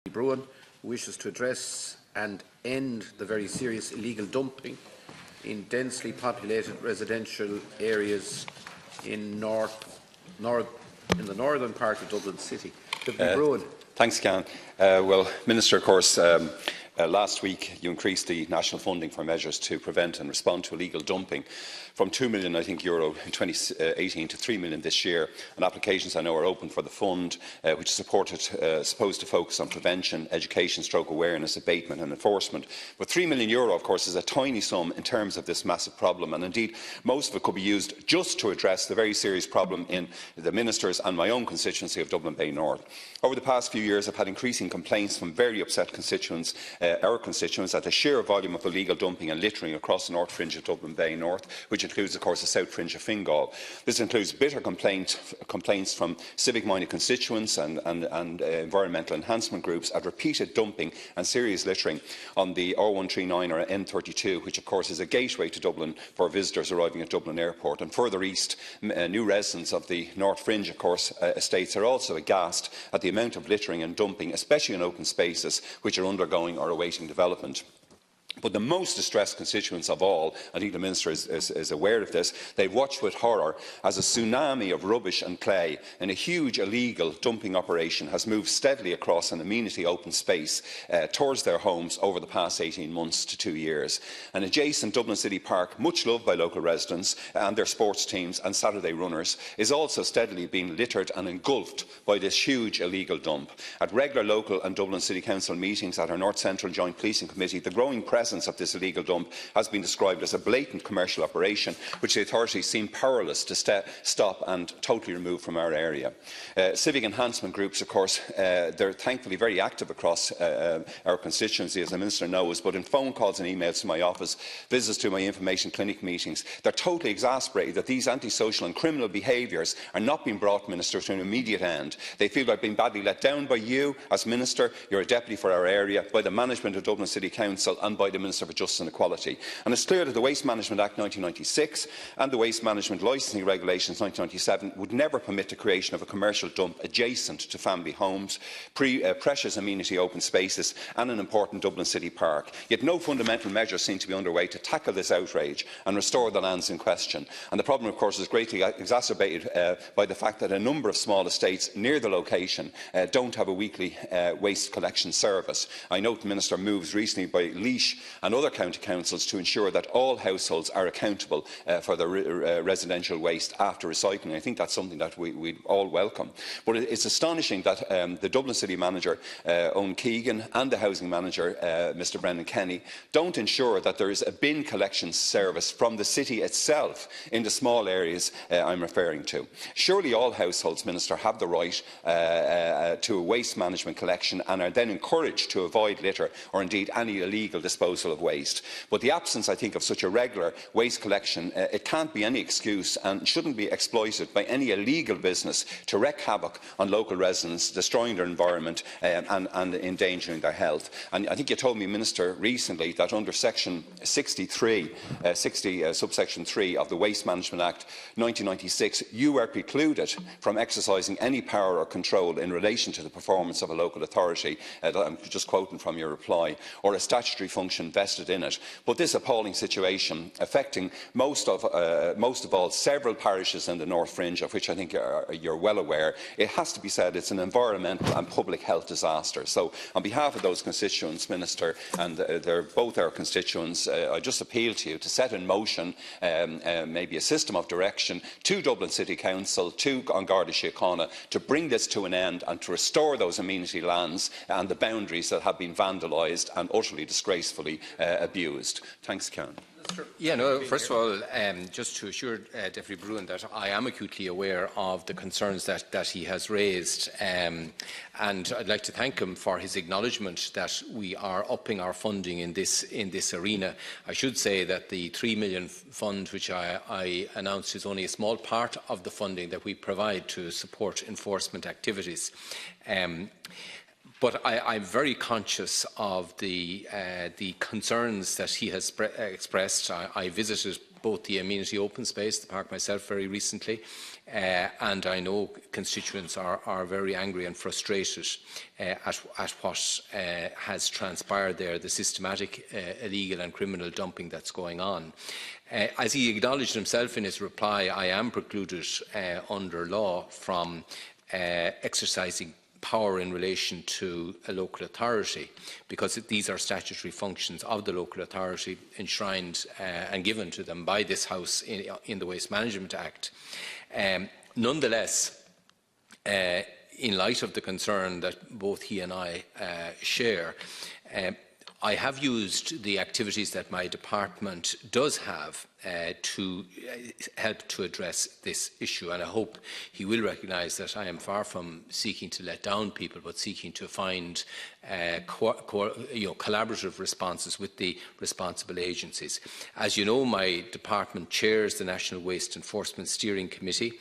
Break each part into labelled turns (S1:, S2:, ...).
S1: Broughan wishes to address and end the very serious illegal dumping in densely populated residential areas in the northern part of Dublin City. Broughan.
S2: Thanks, Can. Minister, of course, last week you increased the national funding for measures to prevent and respond to illegal dumping from €2 million, I think, in 2018 to €3 million this year. And applications, I know, are open for the fund, which is supposed to focus on prevention, education, awareness, abatement and enforcement. But €3 million, of course, is a tiny sum in terms of this massive problem. And indeed, most of it could be used just to address the very serious problem in the Minister's and my own constituency of Dublin Bay North. Over the past few years, I've had increasing complaints from very upset constituents, our constituents, at the sheer volume of illegal dumping and littering across the north fringe of Dublin Bay North, which includes, of course, the south fringe of Fingal. This includes bitter complaints from civic-minded constituents and environmental enhancement groups at repeated dumping and serious littering on the R139 or N32, which, of course, is a gateway to Dublin for visitors arriving at Dublin Airport. And further east, new residents of the north fringe, of course, estates are also aghast at the amount of littering and dumping, especially in open spaces, which are undergoing or awaiting development. But the most distressed constituents of all, I think the Minister is aware of this, they watch with horror as a tsunami of rubbish and clay in a huge illegal dumping operation has moved steadily across an amenity open space towards their homes over the past 18 months to 2 years. An adjacent Dublin City Park, much loved by local residents and their sports teams and Saturday runners, is also steadily being littered and engulfed by this huge illegal dump. At regular local and Dublin City Council meetings at our North Central Joint Policing Committee, the growing presence of this illegal dump has been described as a blatant commercial operation, which the authorities seem powerless to stop and totally remove from our area. Civic enhancement groups, of course, they're thankfully very active across our constituency, as the Minister knows, but in phone calls and emails to my office, visits to my information clinic meetings, they're totally exasperated that these antisocial and criminal behaviours are not being brought, Minister, to an immediate end. They feel they've been badly let down by you as Minister, you're a deputy for our area, by the management of Dublin City Council and by the Minister for Justice and Equality. And it's clear that the Waste Management Act 1996 and the Waste Management Licensing Regulations 1997 would never permit the creation of a commercial dump adjacent to family homes, precious amenity open spaces and an important Dublin City Park. Yet no fundamental measures seem to be underway to tackle this outrage and restore the lands in question. And the problem, of course, is greatly exacerbated by the fact that a number of small estates near the location don't have a weekly waste collection service. I note the Minister moves recently by Laois and other county councils to ensure that all households are accountable for their residential waste after recycling. I think that's something that we all welcome. But it's astonishing that the Dublin City Manager, Owen Keegan, and the Housing Manager, Mr Brendan Kenny, don't ensure that there is a bin collection service from the city itself in the small areas I'm referring to. Surely all households, Minister, have the right to a waste management collection and are then encouraged to avoid litter or indeed any illegal disposal of waste. But the absence, I think, of such a regular waste collection, it can't be any excuse and shouldn't be exploited by any illegal business to wreak havoc on local residents, destroying their environment and endangering their health. And I think you told me, Minister, recently that under Section 63, subsection 3 of the Waste Management Act 1996, you were precluded from exercising any power or control in relation to the performance of a local authority, I'm just quoting from your reply, or a statutory function vested in it. But this appalling situation, affecting most of all several parishes in the North Fringe, of which I think you're well aware, it has to be said it's an environmental and public health disaster. So, on behalf of those constituents, Minister, and they're both our constituents, I just appeal to you to set in motion maybe a system of direction to Dublin City Council, to An Garda Síochána, to bring this to an end and to restore those amenity lands and the boundaries that have been vandalised and utterly disgracefully abused. Thanks, Karen.
S3: Yeah, no, first of all, just to assure Deputy Broughan that I am acutely aware of the concerns that he has raised, and I'd like to thank him for his acknowledgement that we are upping our funding in this arena. I should say that the €3 million fund, which I announced, is only a small part of the funding that we provide to support enforcement activities. But I'm very conscious of the concerns that he has expressed. I visited both the amenity open space, the park myself very recently, and I know constituents are very angry and frustrated at what has transpired there, the systematic illegal and criminal dumping that's going on. As he acknowledged himself in his reply, I am precluded under law from exercising power in relation to a local authority, because these are statutory functions of the local authority enshrined and given to them by this House in the Waste Management Act. Nonetheless, in light of the concern that both he and I share, I have used the activities that my department does have to help to address this issue, and I hope he will recognise that I am far from seeking to let down people, but seeking to find collaborative responses with the responsible agencies. As you know, my department chairs the National Waste Enforcement Steering Committee.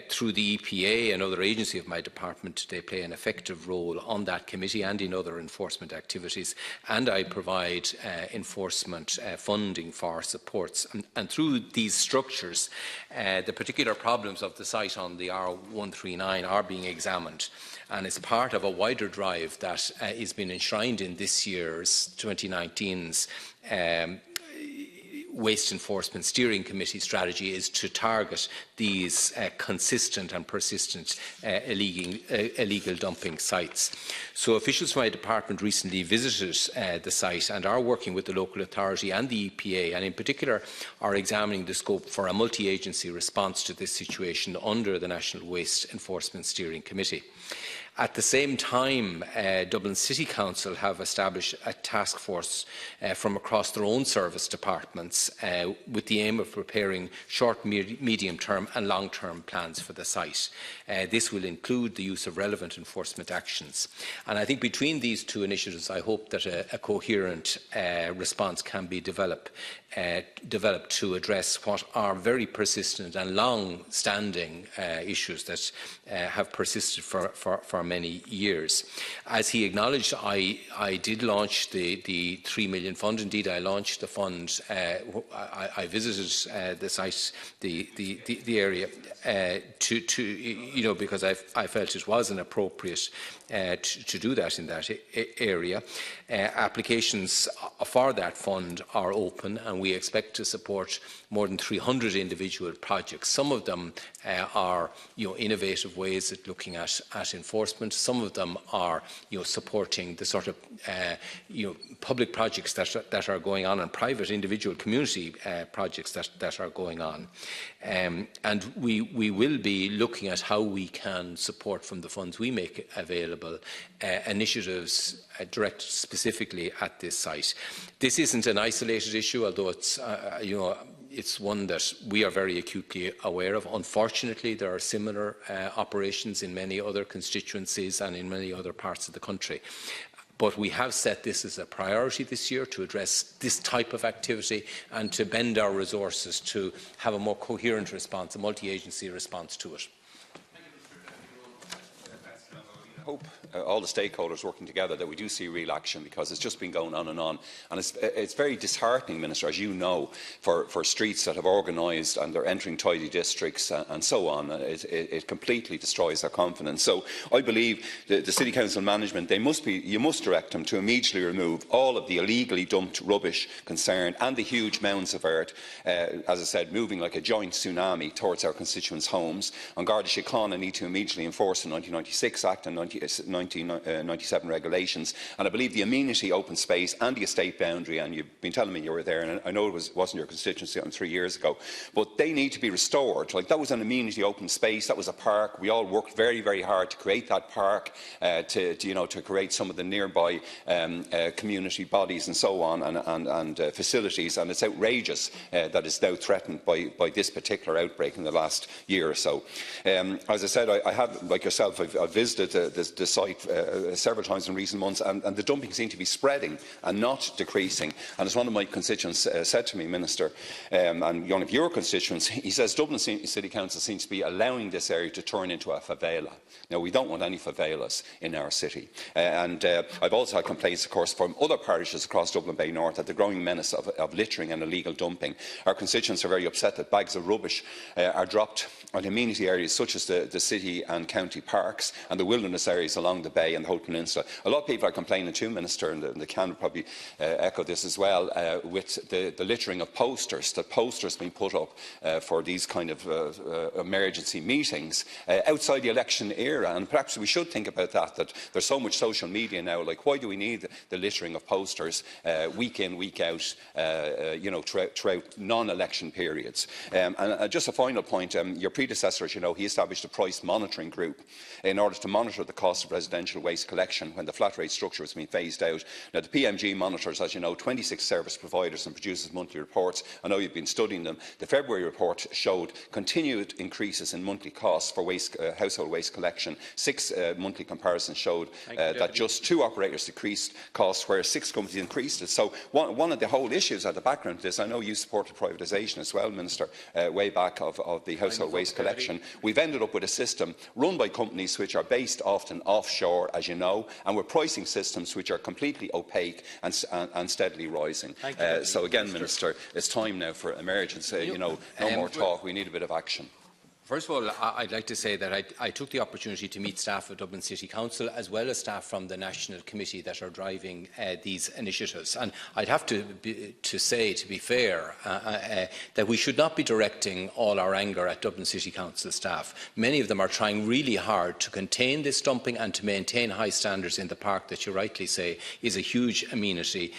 S3: Through the EPA, another agency of my department, they play an effective role on that committee and in other enforcement activities, and I provide enforcement funding for supports. And through these structures, the particular problems of the site on the R139 are being examined, and it's part of a wider drive that is being enshrined in this year's 2019's Waste Enforcement Steering Committee strategy, is to target these consistent and persistent illegal dumping sites. So officials from my department recently visited the site and are working with the local authority and the EPA, and in particular are examining the scope for a multi-agency response to this situation under the National Waste Enforcement Steering Committee. At the same time, Dublin City Council have established a task force from across their own service departments with the aim of preparing short, medium-term and long-term plans for the site. This will include the use of relevant enforcement actions. And I think between these two initiatives, I hope that a coherent response can be developed to address what are very persistent and long-standing issues that have persisted for many years. As he acknowledged, I did launch the 3 million fund. Indeed, I launched the fund. I visited the site, the area, because I felt it was inappropriate to do that in that area. Applications for that fund are open, and we expect to support more than 300 individual projects. Some of them are innovative ways at looking at enforcement. Some of them are supporting the sort of public projects that are going on, and private individual community projects that are going on. And we will be looking at how we can support from the funds we make available initiatives directed specifically at this site. This isn't an isolated issue, although it's it's one that we are very acutely aware of. Unfortunately, there are similar operations in many other constituencies and in many other parts of the country. But we have set this as a priority this year to address this type of activity and to bend our resources to have a more coherent response, a multi-agency response to it.
S2: I hope all the stakeholders working together that we do see real action, because it's just been going on, and it's very disheartening, Minister, as you know, for streets that have organised and they're entering tidy districts and so on. It completely destroys their confidence. So I believe the City Council management, you must direct them to immediately remove all of the illegally dumped rubbish concerned and the huge mounds of earth, as I said, moving like a giant tsunami towards our constituents' homes. On Garda Síochána need to immediately enforce the 1996 Act and 1997 regulations, and I believe the amenity open space and the estate boundary, and you've been telling me you were there, and I know it wasn't your constituency 3 years ago, but they need to be restored. Like, that was an amenity open space, that was a park. We all worked very, very hard to create that park, to create some of the nearby community bodies and so on, and facilities, and it's outrageous that it's now threatened by this particular outbreak in the last year or so. As I said, I have, like yourself, I've visited the site site several times in recent months, and the dumping seems to be spreading and not decreasing. And as one of my constituents said to me, Minister, and one of your constituents, he says Dublin City Council seems to be allowing this area to turn into a favela. Now, we don't want any favelas in our city. I've also had complaints, of course, from other parishes across Dublin Bay North at the growing menace of littering and illegal dumping. Our constituents are very upset that bags of rubbish are dropped on amenity areas such as the city and county parks and the wilderness areas along the bay and the whole peninsula. A lot of people are complaining too, Minister, and the can would probably echo this as well, with the littering of posters, that posters being put up for these kind of emergency meetings outside the election era. And perhaps we should think about that there's so much social media now. Like, why do we need the littering of posters week in, week out, throughout non-election periods? And just a final point, your predecessor, as you know, he established a price monitoring group in order to monitor the cost of residential waste collection when the flat rate structure was being phased out. Now, the PMG monitors, as you know, 26 service providers and produces monthly reports. I know you've been studying them. The February report showed continued increases in monthly costs for household waste collection. 6 monthly comparisons showed that just 2 operators decreased costs, whereas 6 companies increased it. So one of the whole issues at the background of this, I know you supported privatisation as well, Minister, way back of the household waste collection. We've ended up with a system run by companies which are based often offshore, as you know, and with pricing systems which are completely opaque and steadily rising. So again, Minister, it's time now for emergence. No more talk. We need a bit of action.
S3: First of all, I'd like to say that I took the opportunity to meet staff of Dublin City Council as well as staff from the National Committee that are driving these initiatives. And I'd have to say, to be fair, that we should not be directing all our anger at Dublin City Council staff. Many of them are trying really hard to contain this dumping and to maintain high standards in the park that you rightly say is a huge amenity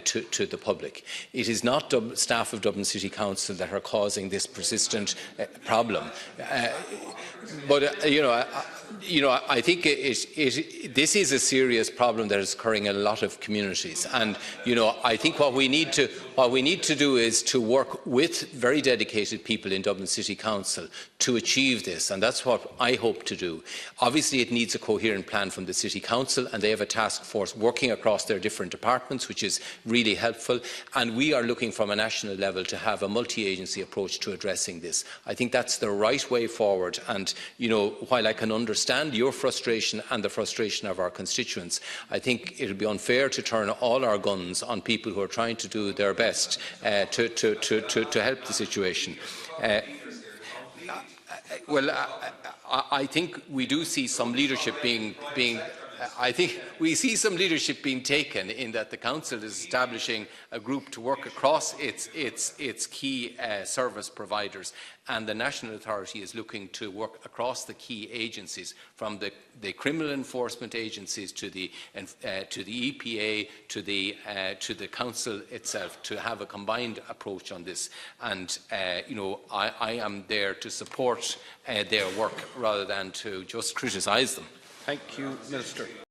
S3: to the public. It is not staff of Dublin City Council that are causing this persistent problem. I think this is a serious problem that is occurring in a lot of communities, and I think what we need to do is to work with very dedicated people in Dublin City Council to achieve this, and that's what I hope to do. Obviously, it needs a coherent plan from the City Council, and they have a task force working across their different departments, which is really helpful. And we are looking from a national level to have a multi-agency approach to addressing this. I think that's the right way forward. And while I can understand your frustration and the frustration of our constituents, I think it would be unfair to turn all our guns on people who are trying to do their best to help the situation. I think we do see some leadership I think we see some leadership being taken in that the Council is establishing a group to work across its key service providers, and the National Authority is looking to work across the key agencies, from the criminal enforcement agencies to the EPA to the Council itself, to have a combined approach on this. And I am there to support their work rather than to just criticise them.
S1: Thank you, Minister.